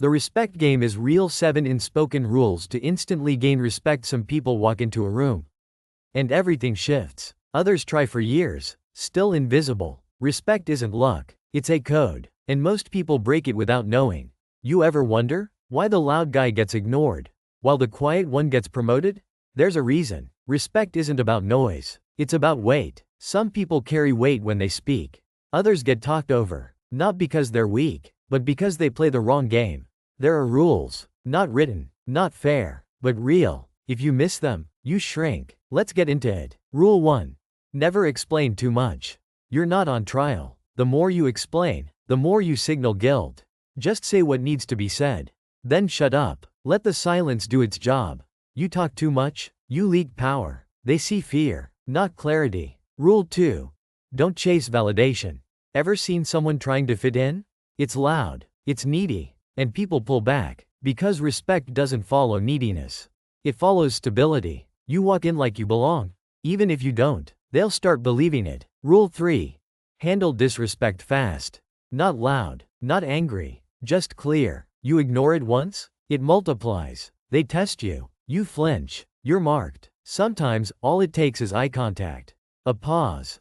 The respect game is real. 7 unspoken rules to instantly gain respect. Some people walk into a room and everything shifts. Others try for years, still invisible. Respect isn't luck, it's a code, and most people break it without knowing. You ever wonder why the loud guy gets ignored while the quiet one gets promoted? There's a reason. Respect isn't about noise, it's about weight. Some people carry weight when they speak. Others get talked over, not because they're weak, but because they play the wrong game. There are rules, not written, not fair, but real. If you miss them, you shrink. Let's get into it. Rule 1. Never explain too much. You're not on trial. The more you explain, the more you signal guilt. Just say what needs to be said. Then shut up. Let the silence do its job. You talk too much, you leak power. They see fear, not clarity. Rule 2. Don't chase validation. Ever seen someone trying to fit in? It's loud, it's needy, and people pull back, because respect doesn't follow neediness. It follows stability. You walk in like you belong. Even if you don't, they'll start believing it. Rule 3. Handle disrespect fast. Not loud, not angry, just clear. You ignore it once, it multiplies. They test you. You flinch. You're marked. Sometimes, all it takes is eye contact. A pause.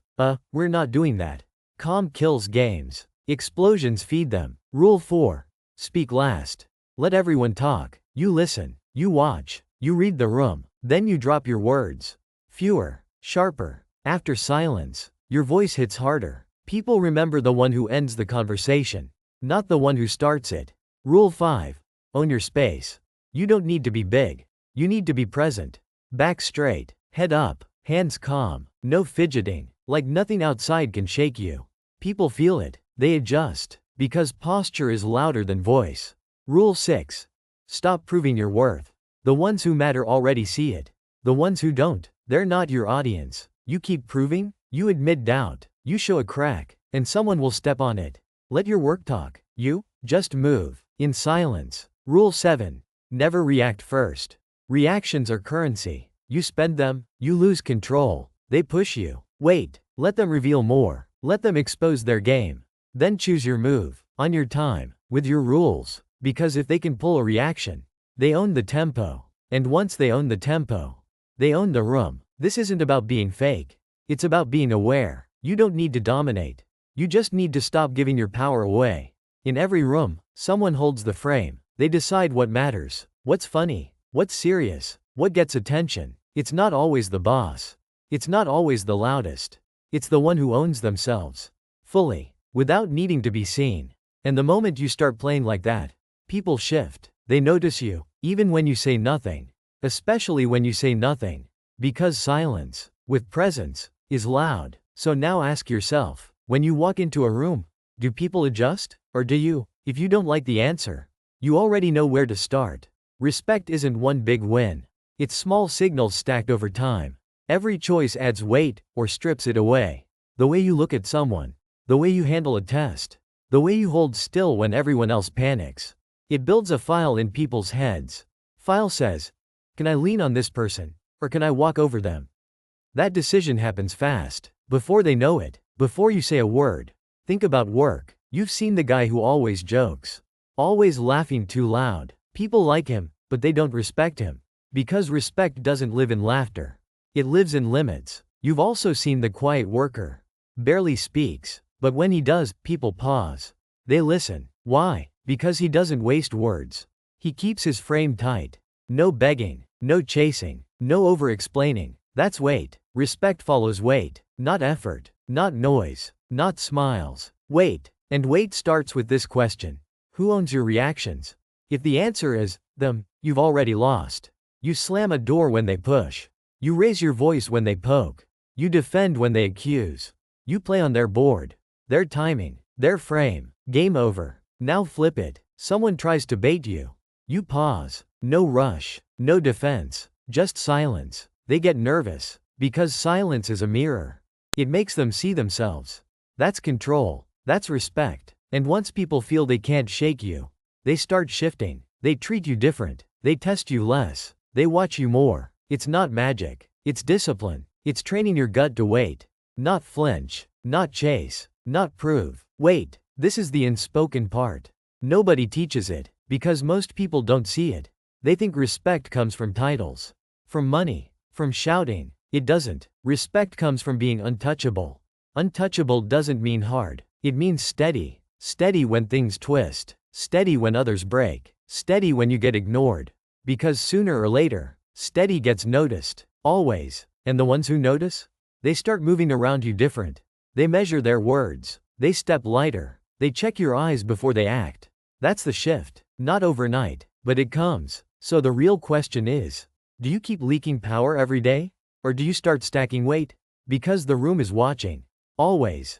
We're not doing that. Calm kills games. Explosions feed them. Rule 4. Speak last. Let everyone talk. You listen. You watch. You read the room. Then you drop your words. Fewer. Sharper. After silence, your voice hits harder. People remember the one who ends the conversation, not the one who starts it. Rule 5. Own your space. You don't need to be big. You need to be present. Back straight. Head up. Hands calm. No fidgeting. Like nothing outside can shake you. People feel it. They adjust. Because posture is louder than voice. Rule 6. Stop proving your worth. The ones who matter already see it. The ones who don't, they're not your audience. You keep proving, you admit doubt, you show a crack, and someone will step on it. Let your work talk. You, just move. In silence. Rule 7. Never react first. Reactions are currency. You spend them, you lose control. They push you. Wait. Let them reveal more. Let them expose their game. Then choose your move, on your time, with your rules. Because if they can pull a reaction, they own the tempo. And once they own the tempo, they own the room. This isn't about being fake. It's about being aware. You don't need to dominate. You just need to stop giving your power away. In every room, someone holds the frame. They decide what matters, what's funny, what's serious, what gets attention. It's not always the boss. It's not always the loudest. It's the one who owns themselves fully, without needing to be seen. And the moment you start playing like that, people shift. They notice you, even when you say nothing. Especially when you say nothing. Because silence, with presence, is loud. So now ask yourself, when you walk into a room, do people adjust? Or do you? If you don't like the answer, you already know where to start. Respect isn't one big win. It's small signals stacked over time. Every choice adds weight, or strips it away. The way you look at someone. The way you handle a test. The way you hold still when everyone else panics. It builds a file in people's heads. File says, can I lean on this person? Or can I walk over them? That decision happens fast. Before they know it. Before you say a word. Think about work. You've seen the guy who always jokes. Always laughing too loud. People like him, but they don't respect him. Because respect doesn't live in laughter. It lives in limits. You've also seen the quiet worker. Barely speaks. But when he does, people pause. They listen. Why? Because he doesn't waste words. He keeps his frame tight. No begging. No chasing. No over-explaining. That's weight. Respect follows weight. Not effort. Not noise. Not smiles. Weight. And weight starts with this question. Who owns your reactions? If the answer is, them, you've already lost. You slam a door when they push. You raise your voice when they poke. You defend when they accuse. You play on their board. Their timing. Their frame. Game over. Now flip it. Someone tries to bait you. You pause. No rush. No defense. Just silence. They get nervous. Because silence is a mirror. It makes them see themselves. That's control. That's respect. And once people feel they can't shake you, they start shifting. They treat you different. They test you less. They watch you more. It's not magic. It's discipline. It's training your gut to wait. Not flinch. Not chase. Not prove. Wait. This is the unspoken part. Nobody teaches it. Because most people don't see it. They think respect comes from titles, from money, from shouting. It doesn't. Respect comes from being untouchable. Untouchable doesn't mean hard. It means steady. Steady when things twist. Steady when others break. Steady when you get ignored. Because sooner or later, steady gets noticed. Always. And the ones who notice? They start moving around you different. They measure their words. They step lighter. They check your eyes before they act. That's the shift. Not overnight, but it comes. So the real question is, do you keep leaking power every day? Or do you start stacking weight? Because the room is watching. Always.